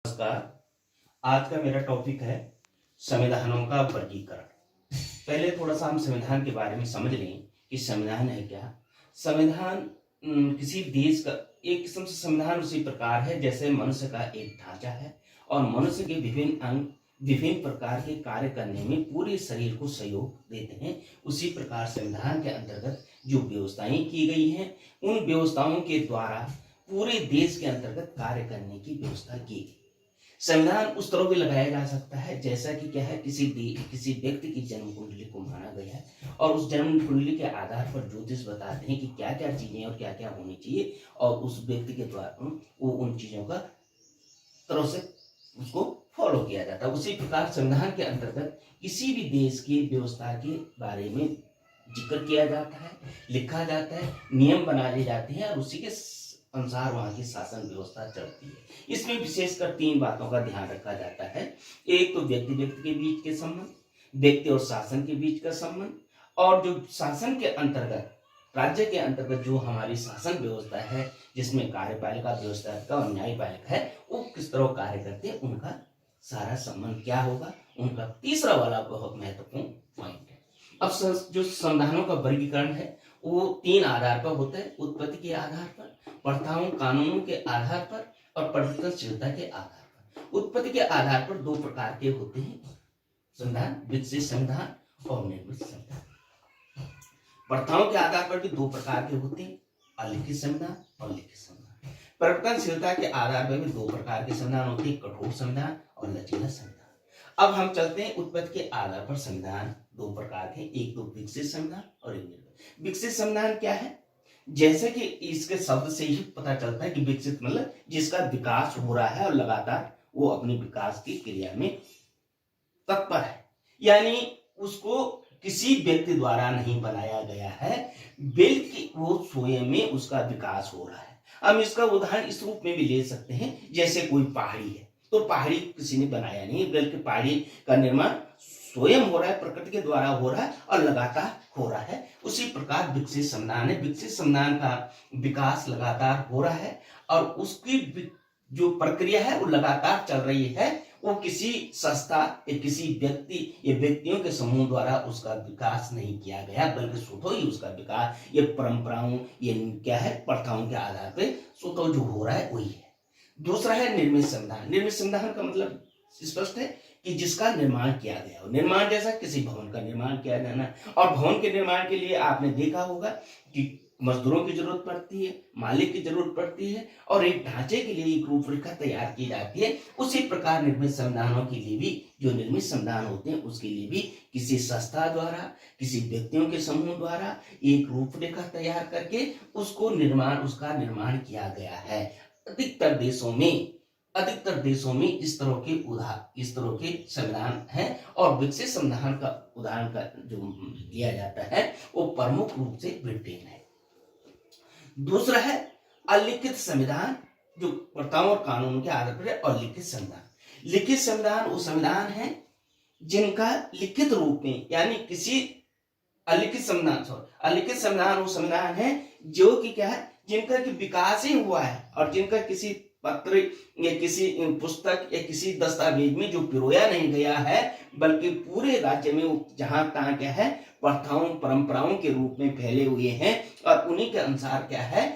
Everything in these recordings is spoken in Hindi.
नमस्कार। आज का मेरा टॉपिक है संविधानों का वर्गीकरण। पहले थोड़ा सा हम संविधान के बारे में समझ लें कि संविधान है क्या। संविधान किसी देश का एक किस्म से संविधान उसी प्रकार है जैसे मनुष्य का एक ढांचा है और मनुष्य के विभिन्न अंग विभिन्न प्रकार के कार्य करने में पूरे शरीर को सहयोग देते हैं। उसी प्रकार संविधान के अंतर्गत जो व्यवस्थाएं की गई हैं उन व्यवस्थाओं के द्वारा पूरे देश के अंतर्गत कार्य करने की व्यवस्था की गई। संविधान उस तरह भी लगाया जा सकता है जैसा कि क्या है किसी व्यक्ति की जन्म कुंडली को माना गया है और उस जन्म कुंडली के आधार पर ज्योतिष बताते हैं कि क्या क्या चीजें और क्या क्या होनी चाहिए और उस व्यक्ति के द्वारा वो उन चीजों का तरह से उसको फॉलो किया जाता है। उसी प्रकार संविधान के अंतर्गत किसी भी देश की व्यवस्था के बारे में जिक्र किया जाता है, लिखा जाता है, नियम बनाए जाते हैं और उसी के अनुसार वहां की शासन व्यवस्था चलती है। इसमें विशेषकर 3 बातों का ध्यान रखा जाता है। एक तो व्यक्ति व्यक्ति के बीच के संबंध, व्यक्ति और शासन के बीच का संबंध, और जो शासन के अंतर्गत राज्य के अंतर्गत जो हमारी शासन व्यवस्था है जिसमें कार्यपालिका व्यवस्था और न्यायपालिका है वो किस तरह कार्य करते हैं उनका सारा संबंध क्या होगा, उनका तीसरा वाला बहुत महत्वपूर्ण पॉइंट है। अब जो संविधानों का वर्गीकरण है वो 3 आधार पर होता है। उत्पत्ति के आधार पर, प्रथाओं कानूनों के आधार पर और परिवर्तनशीलता के आधार पर। उत्पत्ति के आधार पर 2 प्रकार के होते हैं संविधान, विकसित संविधान और निर्मित संविधान। प्रथाओं के आधार पर भी 2 प्रकार के होते हैं, अलिखित संविधान और लिखित संविधान। परिवर्तनशीलता के आधार पर भी 2 प्रकार के संविधान होते हैं, कठोर संविधान और लचीला संविधान। अब हम चलते हैं उत्पत्ति के आधार पर। संविधान 2 प्रकार के, एक तो विकसित संविधान और एक निर्मित। विकसित संविधान क्या है? जैसे कि इसके शब्द से ही पता चलता है कि विकसित मतलब जिसका विकास हो रहा है और लगातार वो अपने विकास की क्रिया में तत्पर है, यानी उसको किसी व्यक्ति द्वारा नहीं बनाया गया है बल्कि वो स्वयं में उसका विकास हो रहा है। हम इसका उदाहरण इस रूप में भी ले सकते हैं, जैसे कोई पहाड़ी है तो पहाड़ी किसी ने बनाया नहीं बल्कि पहाड़ी का निर्माण स्वयं हो रहा है, प्रकृति के द्वारा हो रहा है और लगातार हो रहा है। उसी प्रकार विकसित संविधान है। विकसित संविधान का विकास लगातार हो रहा है और उसकी जो प्रक्रिया है वो लगातार चल रही है। वो किसी संस्था या किसी व्यक्ति या व्यक्तियों के समूह द्वारा उसका विकास नहीं किया गया बल्कि स्वतः ही उसका विकास ये परंपराओं ये क्या है प्रथाओं के आधार पर स्वतः जो हो रहा है वही है। दूसरा है निर्मित संविधान। निर्मित संविधान का मतलब स्पष्ट है कि जिसका निर्माण किया गया हो। निर्माण जैसा किसी भवन का निर्माण किया जाना, और भवन के निर्माण के लिए आपने देखा होगा कि मजदूरों की जरूरत पड़ती है, मालिक की जरूरत पड़ती है और एक ढांचे के लिए एक रूपरेखा तैयार की जाती है। उसी प्रकार निर्मित संविधानों के लिए भी जो निर्मित संविधान होते हैं उसके लिए भी किसी संस्था द्वारा किसी व्यक्तियों के समूह द्वारा एक रूपरेखा तैयार करके उसका निर्माण किया गया है। अधिकतर देशों में इस तरह के संविधान हैं और विकसित संविधान का उदाहरण का जो लिया जाता है वो प्रमुख रूप से ब्रिटेन है। दूसरा है अलिखित संविधान जो प्रथाओं और कानून के आधार पर है। और लिखित संविधान, लिखित संविधान वो संविधान है जिनका लिखित रूप में यानी किसी अलिखित संविधान वो संविधान है जो कि क्या है जिनका कि विकास ही हुआ है और जिनका किसी पत्र या किसी पुस्तक या किसी दस्तावेज में जो पिरोया नहीं गया है बल्कि पूरे राज्य में जहां तहां क्या है प्रथाओं परंपराओं के रूप में फैले हुए हैं और उन्हीं के अनुसार क्या है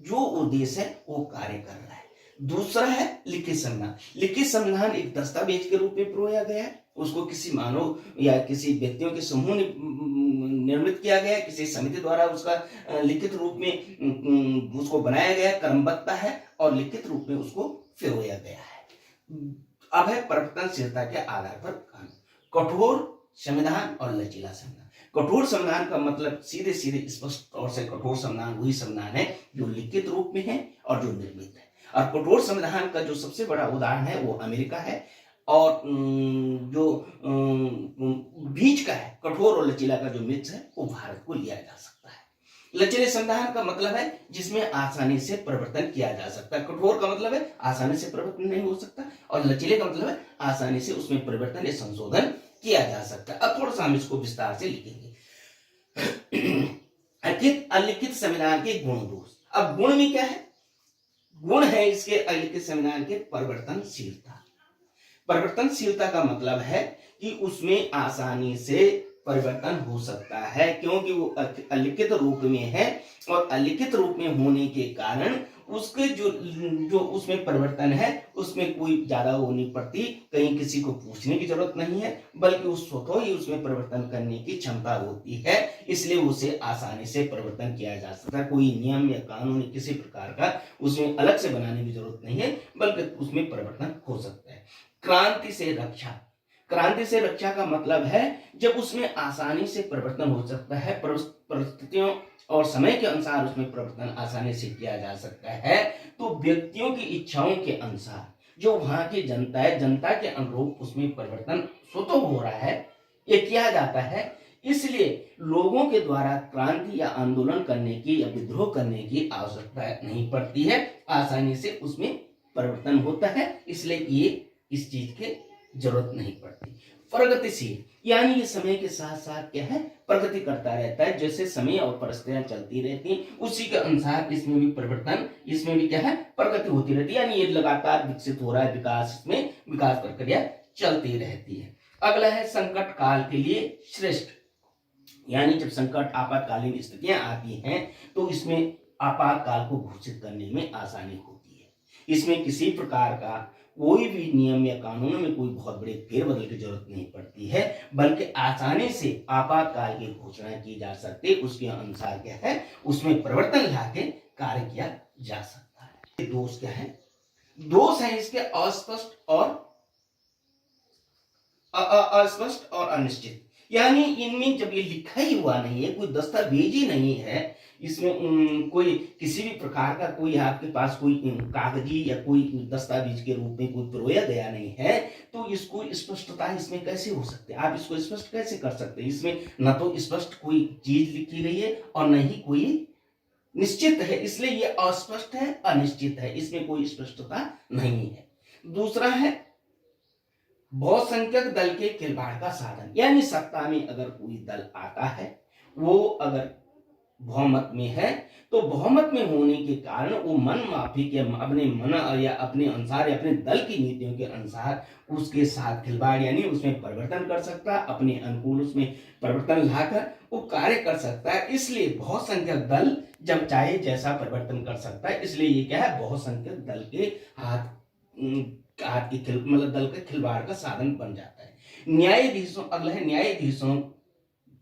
जो उद्देश्य है वो कार्य कर रहा है। दूसरा है लिखित संविधान। लिखित संविधान एक दस्तावेज के रूप में पिरोया गया है, उसको किसी मानव या किसी व्यक्तियों के समूह ने निर्मित किया गया है, किसी समिति द्वारा उसका लिखित रूप में उसको बनाया गया, क्रमबद्धता है और लिखित रूप में उसको पिरोया गया है। अब है परिवर्तनशीलता के आधार पर कठोर संविधान और लचीला संविधान। कठोर संविधान का मतलब सीधे स्पष्ट तौर से कठोर संविधान वही संविधान है जो लिखित रूप में है और जो निर्मित है। और कठोर संविधान का जो सबसे बड़ा उदाहरण है वो अमेरिका है और जो बीच का है कठोर और लचीला का जो मिक्स है वो भारत को लिया जा सकता है। लचीले संविधान का मतलब है जिसमें आसानी से परिवर्तन किया जा सकता है। कठोर का मतलब है आसानी से परिवर्तन नहीं हो सकता और लचीले का मतलब है आसानी से उसमें परिवर्तन या संशोधन किया जा सकता है। अब थोड़ा सा हम इसको विस्तार से लिखेंगे। अलिखित संविधान के गुण दोष। अब गुण में क्या है? गुण है इसके अलिखित संविधान के परिवर्तनशीलता। परिवर्तनशीलता का मतलब है कि उसमें आसानी से परिवर्तन हो सकता है, क्योंकि वो अलिखित रूप में है और अलिखित रूप में होने के कारण उसके जो उसमें परिवर्तन है उसमें कोई ज्यादा वो नहीं पड़ती, कहीं किसी को पूछने की जरूरत नहीं है, बल्कि उस स्वतः ही उसमें परिवर्तन करने की क्षमता होती है, इसलिए उसे आसानी से परिवर्तन किया जा सकता है। कोई नियम या कानून किसी प्रकार का उसमें अलग से बनाने की जरूरत नहीं है, बल्कि उसमें परिवर्तन हो सकता है। क्रांति से रक्षा। क्रांति से रक्षा का मतलब है जब उसमें आसानी से परिवर्तन हो सकता है, परिस्थितियों और समय के अनुसार उसमें परिवर्तन आसानी से किया जा सकता है, तो व्यक्तियों की इच्छाओं के अनुसार जो वहां की जनता है, जनता के अनुरूप उसमें परिवर्तन स्वतः हो रहा है, ये किया जाता है। इसलिए लोगों के द्वारा क्रांति या आंदोलन करने की या विद्रोह करने की आवश्यकता नहीं पड़ती है, आसानी से उसमें परिवर्तन होता है, इसलिए ये इस चीज की जरूरत नहीं पड़ती। प्रगतिशील यानी ये समय के साथ साथ क्या है, प्रगति करता रहता है, जैसे समय और परिस्थितियां चलती रहती उसी के अनुसार इसमें भी परिवर्तन, इसमें भी क्या है, प्रगति होती रहती है, यानी ये लगातार विकसित हो रहा है, विकास में विकास प्रक्रिया चलती रहती है। अगला है संकट काल के लिए श्रेष्ठ, यानी जब संकट आपातकालीन स्थितियां आती हैं तो इसमें आपातकाल को घोषित करने में आसानी होती है। इसमें किसी प्रकार का कोई भी नियम या कानूनों में कोई बहुत बड़े फेरबदल की जरूरत नहीं पड़ती है, बल्कि आसानी से आपातकाल की घोषणा की जा सकती है, उसके अनुसार क्या है उसमें परिवर्तन लाके कार्य किया जा सकता है। दोष क्या है, दोष है इसके अस्पष्ट और अनिश्चित, यानी इनमें जब ये लिखा ही हुआ नहीं है, कोई दस्तावेज ही नहीं है, इसमें कोई किसी भी प्रकार का कोई आपके पास कोई कागजी या कोई दस्तावेज के रूप में कोई पिरोया गया नहीं है, तो इसको स्पष्टता इसमें कैसे हो सकती है, आप इसको स्पष्ट कैसे कर सकते हैं। इसमें न तो स्पष्ट कोई चीज लिखी गई है और न ही कोई निश्चित है, इसलिए ये अस्पष्ट है, अनिश्चित है, इसमें कोई स्पष्टता नहीं है। दूसरा है बहुसंख्यक दल के खिलवाड़ का साधन, यानी सत्ता में अगर कोई दल आता है, वो अगर बहुमत में है, तो बहुमत में होने के कारण वो मन माफी के अपने मन या अपने अनुसार या अपने दल की नीतियों के अनुसार उसके साथ खिलवाड़ यानी उसमें परिवर्तन कर सकता है, अपने अनुकूल उसमें परिवर्तन लाकर वो कार्य कर सकता है। इसलिए बहुसंख्यक दल जब चाहे जैसा परिवर्तन कर सकता है, इसलिए ये क्या है, बहुसंख्यक दल के हाथ की मतलब दल के खिलवाड़ का साधन बन जाता है। न्यायाधीशों, अगला है न्यायाधीशों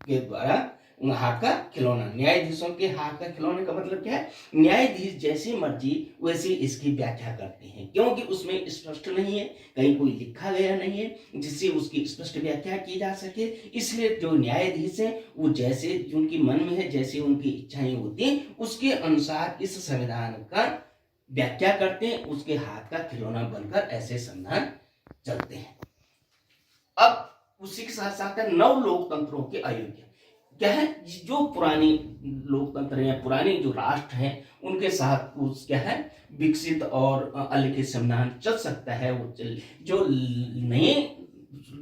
के द्वारा हाथ का खिलौना। न्यायाधीशों के हाथ का खिलौने का मतलब क्या है, न्यायाधीश जैसी मर्जी वैसे इसकी व्याख्या करते हैं, क्योंकि उसमें स्पष्ट नहीं है, कहीं कोई लिखा गया नहीं है जिससे उसकी स्पष्ट व्याख्या की जा सके, इसलिए जो न्यायाधीश है वो जैसे उनकी मन में है, जैसे उनकी इच्छाएं होती हैं उसके अनुसार इस संविधान का व्याख्या करते हैं, उसके हाथ का खिलौना बनकर ऐसे संविधान चलते हैं। अब उसी के साथ साथ नव लोकतंत्रों के अयोग्य क्या है, जो पुरानी लोकतंत्र या पुराने जो राष्ट्र हैं उनके साथ उस क्या है विकसित और अलिखित संविधान चल सकता है, वो जो नए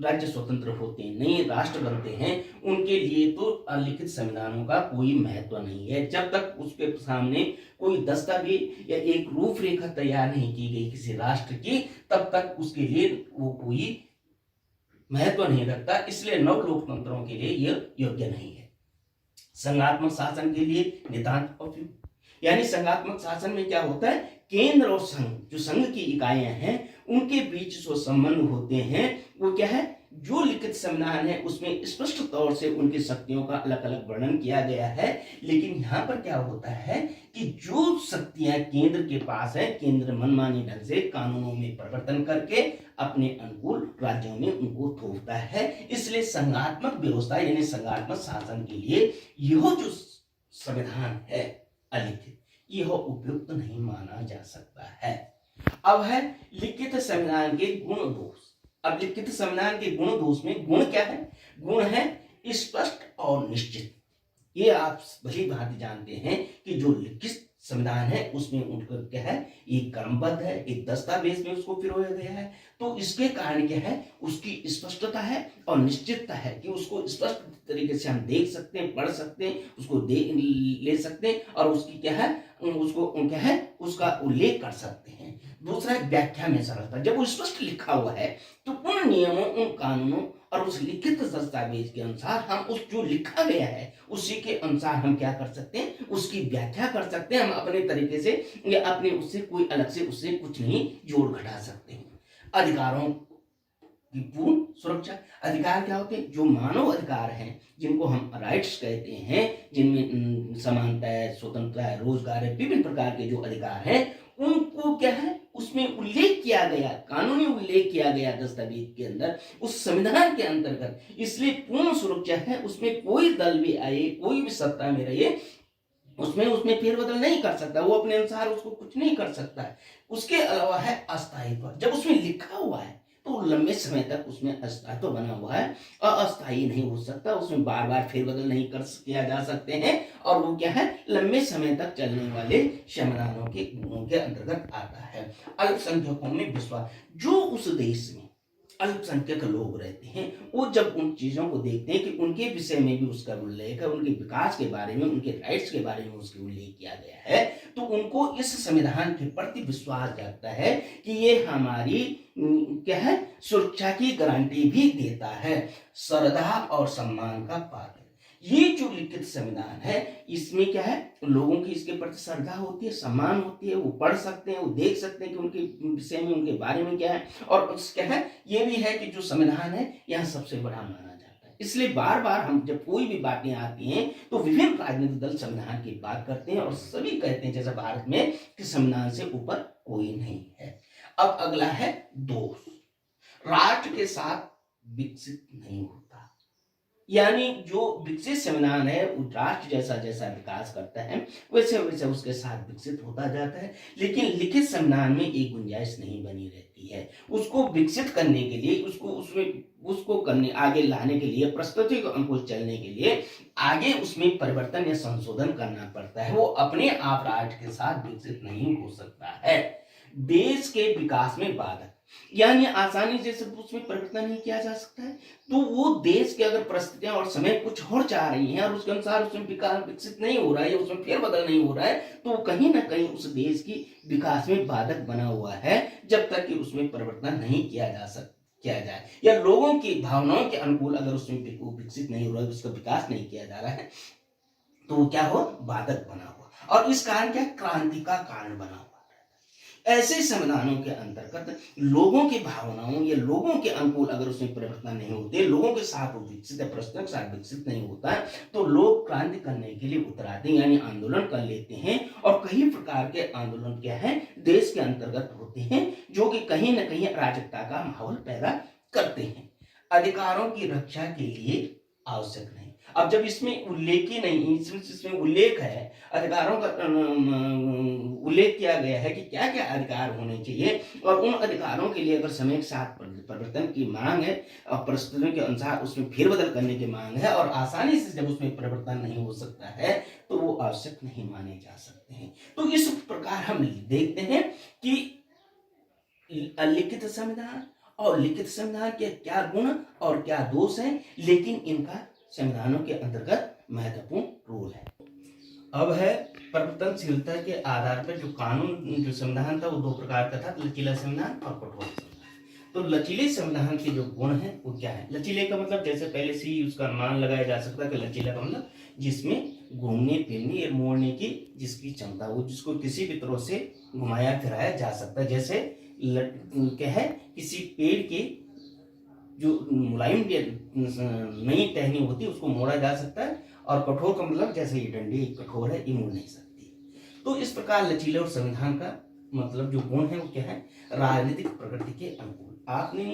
राज्य स्वतंत्र होते हैं, नए राष्ट्र बनते हैं, उनके लिए तो अलिखित संविधानों का कोई महत्व नहीं है, जब तक उसके सामने कोई दस्तावेज या एक रूपरेखा तैयार नहीं की गई किसी राष्ट्र की, तब तक उसके लिए वो कोई महत्व नहीं रखता, इसलिए नव लोकतंत्रों के लिए यह योग्य नहीं है। संघात्मक शासन के लिए नितांत उपयुक्त, यानी संघात्मक शासन में क्या होता है, केंद्र और संघ, जो संघ की इकाइयां हैं उनके बीच जो संबंध होते हैं वो क्या है, जो लिखित संविधान है उसमें स्पष्ट तौर से उनकी शक्तियों का अलग अलग वर्णन किया गया है, लेकिन यहाँ पर क्या होता है कि जो शक्तियां केंद्र के पास है, केंद्र मनमानी ढंग से कानूनों में परिवर्तन करके अपने अनुकूल राज्यों में उनको थोपता है, इसलिए संघात्मक व्यवस्था यानी संघात्मक शासन के लिए यह जो संविधान है अलिखित, यह उपयुक्त नहीं माना जा सकता है। अब है लिखित संविधान के गुण दोष। अब लिखित संविधान के गुण दोष में गुण क्या है, गुण है स्पष्ट और निश्चित। ये आप भली भांति जानते हैं कि जो लिखित संविधान है उसमें उनका क्या है, एक क्रमबद्ध है, एक दस्तावेज में उसको पिरोया गया है। तो इसके कारण क्या है, उसकी स्पष्टता है और निश्चितता है कि उसको स्पष्ट तरीके से हम देख सकते हैं, पढ़ सकते हैं, उसको ले सकते हैं और उसकी क्या है, उसको क्या है, उसका उल्लेख कर सकते हैं। दूसरा है व्याख्या में सरलता। जब वो स्पष्ट लिखा हुआ है तो उन नियमों, उन कानूनों और उस लिखित दस्तावेज के अनुसार हम उस जो लिखा गया है उसी के अनुसार हम क्या कर सकते हैं, उसकी व्याख्या कर सकते हैं। हम अपने तरीके से या अपने उससे कोई अलग से उससे कुछ नहीं जोड़ घटा सकते हैं। अधिकारों की पूर्ण सुरक्षा। अधिकार क्या होते हैं, जो मानव अधिकार हैं, जिनको हम राइट्स कहते हैं, जिनमें समानता है, स्वतंत्रता है, रोजगार है, विभिन्न प्रकार के जो अधिकार हैं, उनको क्या है, उसमें उल्लेख किया गया, कानूनी उल्लेख किया गया दस्तावेज के अंदर, उस संविधान के अंतर्गत। इसलिए पूर्ण सुरक्षा है, उसमें कोई दल भी आए, कोई भी सत्ता में रहे, उसमें फेरबदल नहीं कर सकता, वो अपने अनुसार उसको कुछ नहीं कर सकता है। उसके अलावा है अस्थायीत्व। जब उसमें लिखा हुआ है तो लंबे समय तक उसमें अस्थायित्व बना हुआ है, अस्थायी नहीं हो सकता, उसमें बार बार फेरबदल नहीं कर किया जा सकते हैं और वो क्या है, लंबे समय तक चलने वाले संविधानों के गुणों के अंतर्गत आता है। अल्पसंख्यकों में विश्वास। जो उस देश में अल्पसंख्यक लोग रहते हैं, वो जब उन चीजों को देखते हैं कि उनके विषय में भी उसका उल्लेख है, उनके विकास के बारे में, उनके राइट्स के बारे में उसका उल्लेख किया गया है, तो उनको इस संविधान के प्रति विश्वास जागता है कि ये हमारी क्या है, सुरक्षा की गारंटी भी देता है। श्रद्धा और सम्मान का पात्र। ये जो लिखित संविधान है, इसमें क्या है, लोगों की इसके प्रति श्रद्धा होती है, सम्मान होती है, वो पढ़ सकते हैं, वो देख सकते हैं कि उनके विषय में, उनके बारे में क्या है। और क्या है, ये भी है कि जो संविधान है यहाँ सबसे बड़ा माना जाता है। इसलिए बार बार हम जब कोई भी बातें आती हैं तो विभिन्न राजनीतिक दल संविधान की बात करते हैं और सभी कहते हैं जैसे भारत में कि संविधान से ऊपर कोई नहीं है। अब अगला है दोष। राष्ट्र के साथ विकसित नहीं होता। यानी जो विकसित संविधान है वो राष्ट्र जैसा जैसा विकास करता है वैसे वैसे उसके साथ विकसित होता जाता है, लेकिन लिखित संविधान में एक गुंजाइश नहीं बनी रहती है। उसको विकसित करने के लिए, उसको करने, आगे लाने के लिए, प्रस्तुति को अनुकूल चलने के लिए आगे उसमें परिवर्तन या संशोधन करना पड़ता है। वो अपने आप राष्ट्र के साथ विकसित नहीं हो सकता है। देश के विकास में बाधक। यानी आसानी से सब उसमें परिवर्तन नहीं किया जा सकता है। तो वो देश के अगर परिस्थितियां और समय कुछ और चाह रही हैं और उसके अनुसार उसमें विकास विकसित नहीं हो रहा है या उसमें फेरबदल नहीं हो रहा है, तो कहीं ना कहीं उस देश की विकास में बाधक बना हुआ है जब तक कि उसमें परिवर्तन नहीं किया जाए या लोगों की भावनाओं के अनुकूल अगर उसमें विकसित नहीं हो रहा है, उसका विकास नहीं किया जा रहा है, तो क्या हो, बाधक बना हुआ। और इस कारण क्या, क्रांति का कारण बना हुआ। ऐसे संविधानों के अंतर्गत लोगों की भावनाओं या लोगों के अनुकूल अगर उसमें परिवर्तन नहीं होते, लोगों के साथ वो विकसित है, प्रश्नों के साथ विकसित नहीं होता है, तो लोग क्रांति करने के लिए उतर आते हैं, यानी आंदोलन कर लेते हैं। और कई प्रकार के आंदोलन क्या है, देश के अंतर्गत होते हैं, जो कि कहीं ना कहीं अराजकता का माहौल पैदा करते हैं। अधिकारों की रक्षा के लिए आवश्यक नहीं। अब जब इसमें उल्लेख ही नहीं, इसमें उल्लेख है, अधिकारों का उल्लेख किया गया है कि क्या क्या अधिकार होने चाहिए और उन अधिकारों के लिए अगर समय के साथ परिवर्तन की मांग है और परिस्थितियों के अनुसार उसमें फेरबदल करने की मांग है और आसानी से जब उसमें परिवर्तन नहीं हो सकता है तो वो आवश्यक नहीं माने जा सकते हैं। तो इस प्रकार हम देखते हैं कि लिखित संविधान और लिखित संविधान के क्या गुण और क्या दोष हैं, लेकिन इनका संविधानों के अंतर्गत महत्वपूर्ण रोल है। अब है परिवर्तनशीलता के आधार पर जो कानून, जो संविधान था वो दो प्रकार का था, लचीला संविधान और कठोर संविधान। तो लचीले संविधान के जो गुण हैं वो क्या है। लचीले का मतलब जैसे पहले से ही उसका अनुमान लगाया जा सकता है कि लचीला का मतलब जिसमें घूमने फिरने या मोड़ने की जिसकी क्षमता हो, जिसको किसी भी तरह से घुमाया फिराया जा सकता है। जैसे क्या है, किसी पेड़ के जो मुलायम नई टहनी होती है उसको मोड़ा जा सकता है। और कठोर का मतलब जैसे ये डंडी कठोर है, ये मुड़ नहीं सकती। तो इस प्रकार लचीले और संविधान का मतलब जो गुण है वो क्या है, राजनीतिक प्रगति के अनुकूल। आपने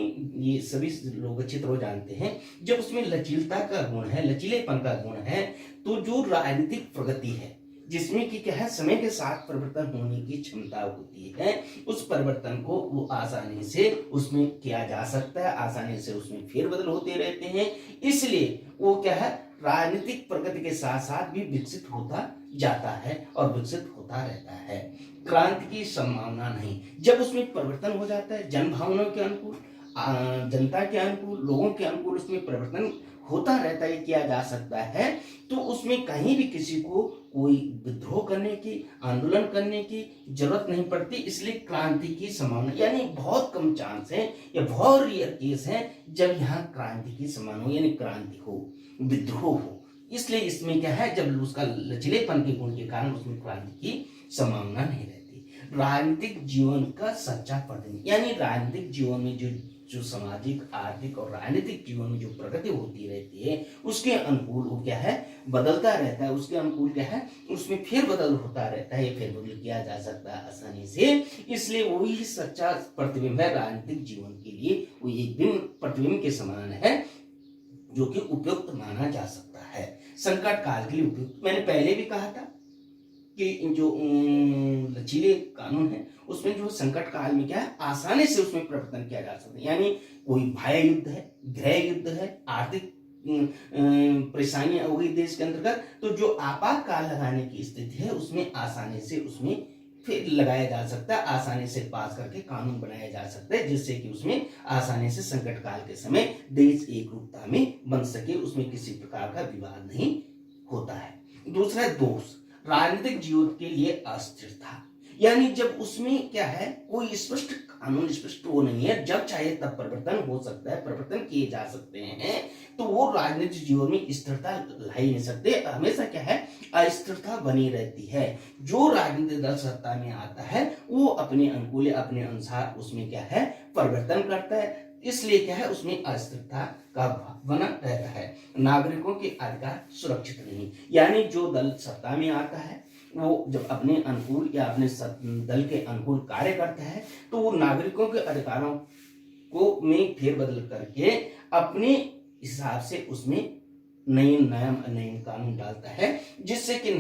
ये सभी लोग अच्छी तरह जानते हैं, जब उसमें लचीलता का गुण है, लचीलेपन का गुण है, तो जो राजनीतिक प्रगति है जिसमें कि क्या है, समय के साथ परिवर्तन होने की क्षमता होती है, उस परिवर्तन को वो आसानी से उसमें किया जा सकता है, आसानी से उसमें फेरबदल होते रहते हैं। इसलिए वो क्या है, राजनीतिक प्रगति के साथ साथ भी विकसित होता जाता है और विकसित होता रहता है। क्रांति की संभावना नहीं, जब उसमें परिवर्तन हो जाता है जन भावनाओं के अनुकूल, जनता के अनुकूल, लोगों के अनुकूल उसमें परिवर्तन होता रहता है, किया जा सकता है, तो उसमें कहीं भी किसी को कोई विद्रोह करने की, आंदोलन करने की जरूरत नहीं पड़ती। इसलिए क्रांति की संभावना, यानी बहुत कम चांस है या बहुत रेयर केस है जब यहाँ क्रांति की संभावना हो, यानी क्रांति हो, विद्रोह हो। इसलिए इसमें क्या है, जब उसका लचीलेपन के गुण के कारण उसमें क्रांति की संभावना नहीं रहती। राजनीतिक जीवन का सच्चा प्रतिनिधि, यानी राजनीतिक जीवन में जो सामाजिक, आर्थिक और राजनीतिक जीवन में जो प्रगति होती रहती है उसके अनुकूल वो क्या है, बदलता रहता है। उसके अनुकूल क्या है, उसमें फेरबदल होता रहता है, फेरबदल किया जा सकता है आसानी से। इसलिए वही सच्चा प्रतिबिंब है राजनीतिक जीवन के लिए, वो एक बिंब प्रतिबिंब के समान है जो कि उपयुक्त माना जा सकता है, संकट काल के लिए उपयुक्त। मैंने पहले भी कहा था कि जो लचीले कानून है उसमें जो संकट काल में क्या है, आसानी से उसमें परिवर्तन किया जा सकता है। यानी कोई भय युद्ध है, गृह युद्ध है, आर्थिक परेशानियां हो गई देश के अंतर्गत, तो जो आपातकाल लगाने की स्थिति है उसमें आसानी से उसमें फिर लगाया जा सकता है, आसानी से पास करके कानून बनाया जा सकता है, जिससे कि उसमें आसानी से संकट काल के समय देश एक रूपता में बन सके, उसमें किसी प्रकार का विवाद नहीं होता है। दूसरा दोष, राजनीतिक जीवन के लिए अस्थिरता, यानी जब उसमें क्या है, कोई स्पष्ट कानून, स्पष्ट वो नहीं है, जब चाहे तब परिवर्तन हो सकता है, परिवर्तन किए जा सकते हैं, तो वो राजनीतिक जीवन में स्थिरता ला ही नहीं सकते। हमेशा क्या है, अस्थिरता बनी रहती है। जो राजनीतिक दल सत्ता में आता है वो अपने अनुकूल, अपने अनुसार उसमें क्या है, परिवर्तन करता है, इसलिए क्या है, उसमें अस्थिरता का भाव बना रहता है। नागरिकों के अधिकार सुरक्षित नहीं, यानी जो दल सत्ता में आता है वो जब अपने अनुकूल या अपने दल के अनुकूल कार्य करता है तो वो नागरिकों के अधिकारों को में फेरबदल करके अपने हिसाब से उसमें नए कानून डालता है, जिससे कि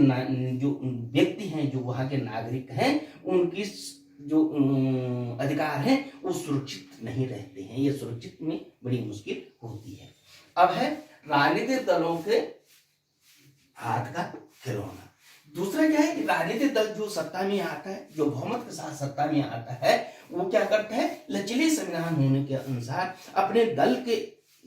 जो व्यक्ति हैं, जो वहां के नागरिक हैं, उनकी जो अधिकार हैं वो सुरक्षित नहीं रहते हैं, ये सुरक्षित में बड़ी मुश्किल होती है। अब है राजनीतिक दलों के हाथ का खिलौना। दूसरा क्या है कि राजनीतिक दल जो सत्ता में आता है, जो बहुमत के साथ सत्ता में आता है, वो क्या करता है, लचीले संविधान होने के अनुसार अपने दल के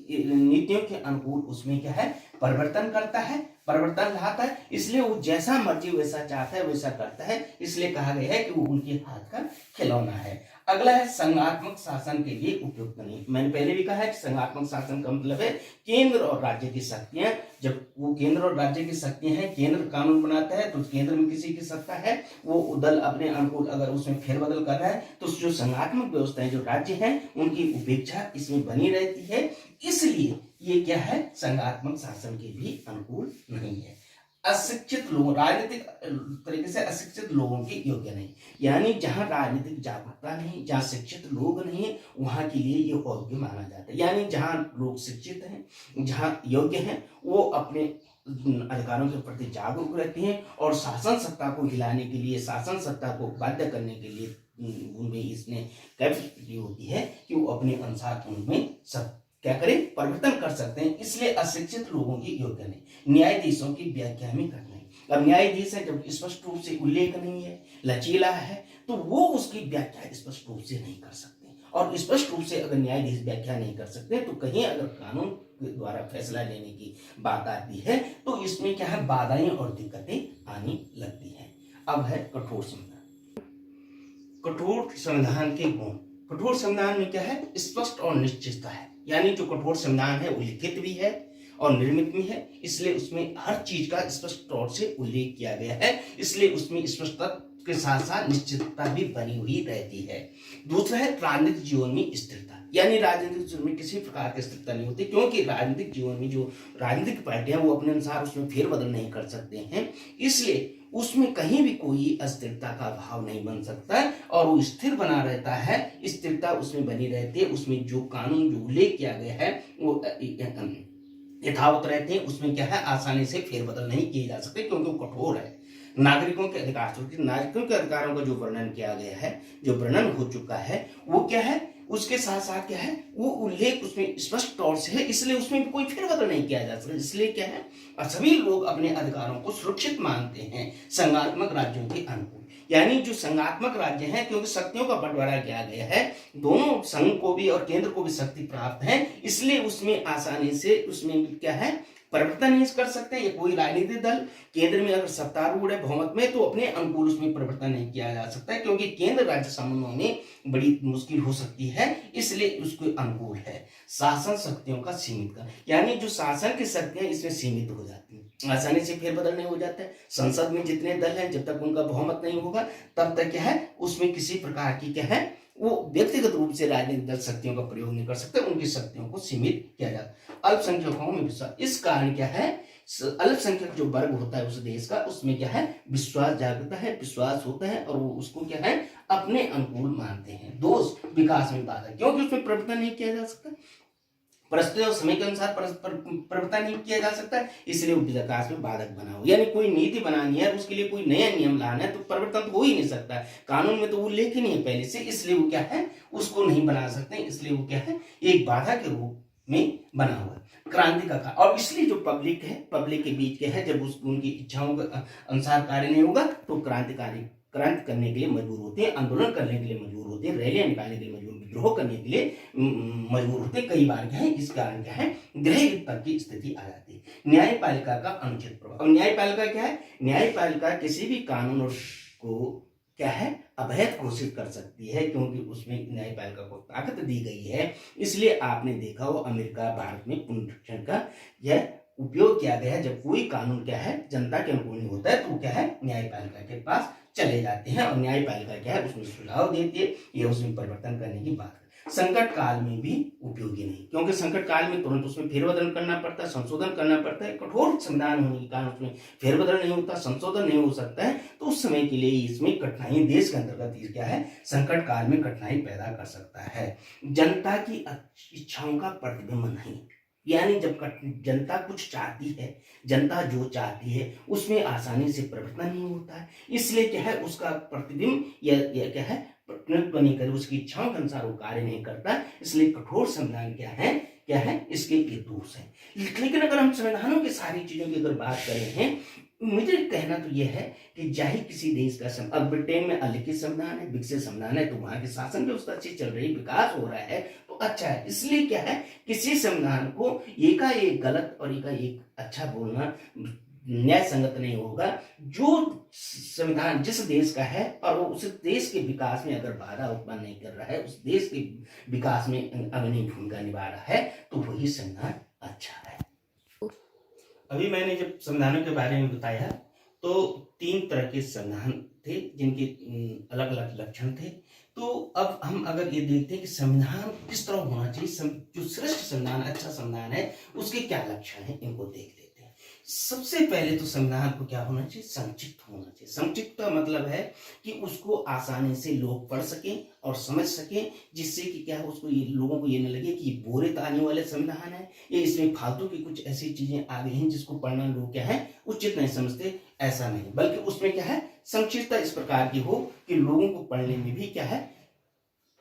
नीतियों के अनुकूल उसमें क्या है, परिवर्तन करता है, परिवर्तन लाता है। इसलिए वो जैसा मर्जी वैसा चाहता है वैसा करता है, इसलिए कहा गया है कि वो उनके हाथ का खिलौना है। अगला है संघात्मक शासन के लिए उपयुक्त नहीं। मैंने पहले भी कहा है कि संघात्मक शासन का मतलब है केंद्र और राज्य की शक्तियां, जब वो केंद्र और राज्य की शक्तियां हैं, केंद्र कानून बनाता है तो केंद्र में किसी की सत्ता है, वो दल अपने अनुकूल अगर उसमें फेरबदल कर रहा है तो जो संघात्मक व्यवस्था है, जो राज्य है, उनकी उपेक्षा इसमें बनी रहती है। इसलिए ये क्या है, संघात्मक शासन के भी अनुकूल नहीं है। अशिक्षित लोग, राजनीतिक तरीके से अशिक्षित लोगों के योग्य नहीं, यानी जहां राजनीतिक जागरूकता नहीं, जहां शिक्षित लोग नहीं है, वहां के लिए ये अयोग्य माना जाता है। यानी जहां लोग शिक्षित हैं, जहां योग्य हैं, वो अपने अधिकारों के प्रति जागरूक रहते हैं और शासन सत्ता को हिलाने के लिए, शासन सत्ता को बाध्य करने के लिए उनमें इसमें कैपेसिटी होती है कि वो अपने अनुसार उनमें सब क्या करें, परिवर्तन कर सकते हैं। इसलिए अशिक्षित लोगों की योग्य नहीं। न्यायाधीशों की व्याख्या में कठिनाई, अब न्यायाधीश है जब स्पष्ट रूप से उल्लेख नहीं है, लचीला है, तो वो उसकी व्याख्या स्पष्ट रूप से नहीं कर सकते। और स्पष्ट रूप से अगर न्यायाधीश व्याख्या नहीं कर सकते तो कहीं अगर कानून के द्वारा फैसला लेने की बात आती है तो इसमें क्या है, बाधाएं और दिक्कतें आने लगती हैं। अब है कठोर संविधान। कठोर संविधान के गुण, कठोर संविधान में क्या है, स्पष्ट और निश्चितता है, यानी जो कठोर संविधान है वो लिखित भी है और निर्मित भी है, इसलिए उसमें हर चीज का स्पष्ट तौर से उल्लेख किया गया है, इसलिए उसमें स्पष्टता के साथ साथ निश्चितता भी बनी हुई रहती है। दूसरा है राजनीतिक जीवन में स्थिरता, यानी राजनीतिक जीवन में किसी प्रकार की स्थिरता नहीं होती, क्योंकि राजनीतिक जीवन में जो राजनीतिक पार्टियां वो अपने अनुसार उसमें फेरबदल नहीं कर सकते हैं, इसलिए उसमें कहीं भी कोई अस्थिरता का भाव नहीं बन सकता है और वो स्थिर बना रहता है, स्थिरता उसमें बनी रहती है। उसमें जो कानून जो उल्लेख किया गया है वो यथावत रहते हैं, उसमें क्या है, आसानी से फेरबदल नहीं किए जा सकते क्योंकि वो कठोर है। नागरिकों के अधिकार, नागरिकों के अधिकारों का जो वर्णन किया गया है, जो वर्णन हो चुका है, वो क्या है, उसके साथ साथ क्या है, वो उल्लेख उसमें स्पष्ट तौर से है, इसलिए उसमें भी कोई फेरबदल नहीं किया जा सकता। इसलिए क्या है, सभी लोग अपने अधिकारों को सुरक्षित मानते हैं संघात्मक राज्यों के अनुकूल। यानी जो संघात्मक राज्य हैं, क्योंकि शक्तियों का बंटवारा किया गया है, दोनों संघ को भी और केंद्र को भी शक्ति प्राप्त है, इसलिए उसमें आसानी से उसमें क्या है, परिवर्तन नहीं कर सकते। ये कोई राजनीतिक दल केंद्र में अगर सत्तारूढ़ है बहुमत में, तो अपने अनुकूल उसमें परिवर्तन नहीं किया जा सकता है, क्योंकि केंद्र राज्य समन्वय में बड़ी मुश्किल हो सकती है, इसलिए उसके अनुकूल है। शासन शक्तियों का सीमित कर, यानी जो शासन की शक्तियां इसमें सीमित हो जाती हैं, आसानी से फेरबदल नहीं हो जाता है। संसद में जितने दल हैं, जब तक उनका बहुमत नहीं होगा तब तक क्या है, उसमें किसी प्रकार की क्या है, वो व्यक्तिगत रूप से राजनीतिक दल शक्तियों का प्रयोग नहीं कर सकते, उनकी शक्तियों को सीमित किया जाता है। अल्पसंख्यकों में विश्वास, इस कारण क्या है, अल्पसंख्यक जो वर्ग होता है उस देश का, उसमें क्या है, विश्वास जागृता है, विश्वास होता है, और वो उसको क्या है, अपने अनुकूल मानते हैं। दोष, विकास में बाधा, क्योंकि उसमें परिवर्तन नहीं किया जा सकता, परिस्थिति और समय के अनुसार परिवर्तन नहीं किया जा सकता, इसलिए विकास में बाधक बना हो। यानी कोई नीति बनानी है, उसके लिए कोई नया नियम लाना है, तो परिवर्तन तो हो ही नहीं सकता, कानून में तो वो लेख ही नहीं है पहले से, इसलिए वो क्या है, उसको नहीं बना सकते, इसलिए वो क्या है, एक बाधा के रूप में बना हुआ है। क्रांति का, और इसलिए जो पब्लिक है, पब्लिक के बीच क्या है, जब उनकी इच्छाओं के अनुसार कार्य नहीं होगा, तो क्रांति करने के लिए मजबूर होते हैं, आंदोलन करने के लिए मजबूर होते हैं, रैलियां निकालने के लिए मजबूर, विद्रोह करने के लिए मजबूर होते हैं। कई बार क्या है, इस कारण क्या है, गृह युद्ध की स्थिति आ जाती है। न्यायपालिका का अनुचित प्रभाव, और न्यायपालिका क्या है, न्यायपालिका किसी भी कानून को क्या है, अवैध घोषित कर सकती है, क्योंकि उसमें न्यायपालिका को ताकत दी गई है। इसलिए आपने देखा हो, अमेरिका भारत में पुनरीक्षण का यह उपयोग किया गया है। जब कोई कानून क्या है, जनता के अनुकूल नहीं होता है, तो क्या है, न्यायपालिका के पास चले जाते हैं, और न्यायपालिका क्या है, उसमें सुझाव देती है, या उसमें परिवर्तन करने की बात। संकट काल में भी उपयोगी नहीं, क्योंकि संकट काल में तुरंत उसमें फेरबदल करना पड़ता है, संशोधन करना पड़ता है। कठोर संविधान होने के कारण उसमें फेरबदल नहीं होता, संशोधन नहीं हो सकता है, तो उस समय के लिए इसमें कठिनाई देश के अंतर्गत क्या है, संकट काल में कठिनाई पैदा कर सकता है। जनता की इच्छाओं का प्रतिबिंब नहीं, यानी जब जनता कुछ चाहती है, जनता जो चाहती है, उसमें आसानी से परिवर्तन नहीं होता है, इसलिए क्या है, उसका प्रतिबिंब या क्या है, प्रतिनिधित्व नहीं करे, उसकी इच्छाओं के अनुसार वो कार्य नहीं करता, इसलिए कठोर संविधान क्या है, इसके ये दोष है। लेकिन अगर हम संविधानों की सारी चीजों की अगर बात करें हैं, मुझे कहना तो यह है कि चाहे किसी देश का अब ब्रिटेन में अलिखित संविधान है, विकसित संविधान है, तो वहां की शासन व्यवस्था अच्छी चल रही, विकास हो रहा है, तो अच्छा है। इसलिए क्या है, किसी संविधान को एकाएक गलत और एकाएक अच्छा बोलना न्याय संगत नहीं होगा। जो संविधान जिस देश का है और वो उस देश के विकास में अगर बाधा उत्पन्न नहीं कर रहा है, उस देश के विकास में अग्रणी भूमिका निभा रहा है, तो वही संविधान अच्छा है। अभी मैंने जब संविधानों के बारे में बताया, तो 3 तरह के संविधान थे, जिनके अलग अलग लक्षण थे। तो अब हम अगर ये देखते हैं कि संविधान किस तरह होना चाहिए, जो श्रेष्ठ संविधान, अच्छा संविधान है, उसके क्या लक्षण है, इनको देख लेते हैं। सबसे पहले तो संविधान को क्या होना चाहिए, संक्षिप्त होना चाहिए। संक्षिप्त का मतलब है कि उसको आसानी से लोग पढ़ सकें और समझ सकें, जिससे कि क्या है, उसको लोगों को ये न लगे कि बोरे ताने वाले संविधान है, ये इसमें फालतू की कुछ ऐसी चीजें आ गई हैं जिसको पढ़ना लोग क्या है, उचित नहीं समझते। ऐसा नहीं, बल्कि उसमें क्या है, संक्षिप्तता इस प्रकार की हो कि लोगों को पढ़ने में भी क्या है,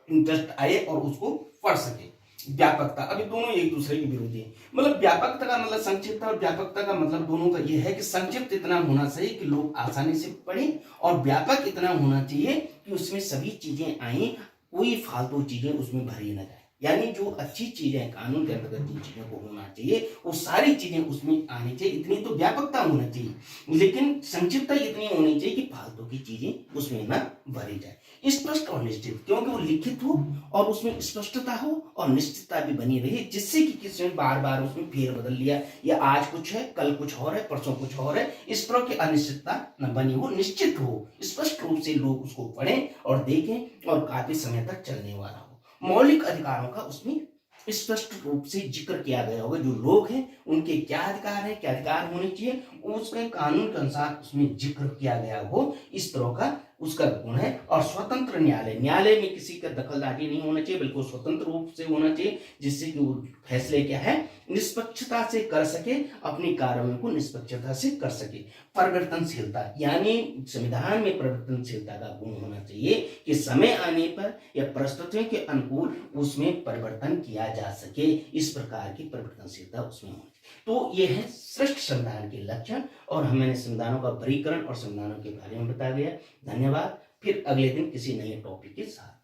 इंटरेस्ट आए और उसको पढ़ सके। व्यापकता, अभी दोनों एक दूसरे के विरोधी है। मतलब व्यापकता का मतलब संक्षिप्त, और व्यापकता का मतलब दोनों का ये है कि संक्षिप्त इतना होना चाहिए कि लोग आसानी से पढ़ें, और व्यापक इतना होना चाहिए कि उसमें सभी चीजें आई, कोई फालतू चीजें उसमें भरी न जाए। यानी जो अच्छी चीजें कानून के अंतर्गत जिन चीजों को होना चाहिए, वो सारी चीजें उसमें आनी चाहिए, इतनी तो व्यापकता होना चाहिए। लेकिन संक्षिप्तता इतनी होनी चाहिए कि फालतू की चीजें उसमें न भरी जाए। स्पष्ट और निश्चित, क्योंकि वो लिखित हो और उसमें स्पष्टता हो और निश्चितता भी बनी रही, जिससे कि किसी ने बार बार उसमें फेर बदल लिया, या आज कुछ है, कल कुछ और है, परसों कुछ और है, इस तरह की अनिश्चितता न बनी हो, निश्चित हो, स्पष्ट रूप से लोग उसको पढ़ें और देखें, और काफी समय तक चलने वाला हो। मौलिक अधिकारों का उसमें स्पष्ट रूप से जिक्र किया गया होगा, जो लोग हैं उनके क्या अधिकार है, क्या अधिकार होने चाहिए, उसके कानून के अनुसार उसमें जिक्र किया गया हो, इस तरह का उसका गुण है। और स्वतंत्र न्यायालय, न्यायालय में किसी का दखलदारी नहीं होना चाहिए, बिल्कुल स्वतंत्र रूप से होना चाहिए, जिससे कि वो फैसले क्या है निष्पक्षता से कर सके, अपनी कार्रवाई को निष्पक्षता से कर सके। परिवर्तनशीलता, यानी संविधान में परिवर्तनशीलता का गुण होना चाहिए कि समय आने पर या परिस्थितियों के अनुकूल उसमें परिवर्तन किया जा सके, इस प्रकार की परिवर्तनशीलता उसमें होनी चाहिए। तो ये है श्रेष्ठ संविधान के लक्षण, और हमने संविधानों का वर्गीकरण और संविधानों के बारे में बताया गया। धन्यवाद। फिर अगले दिन किसी नए टॉपिक के साथ।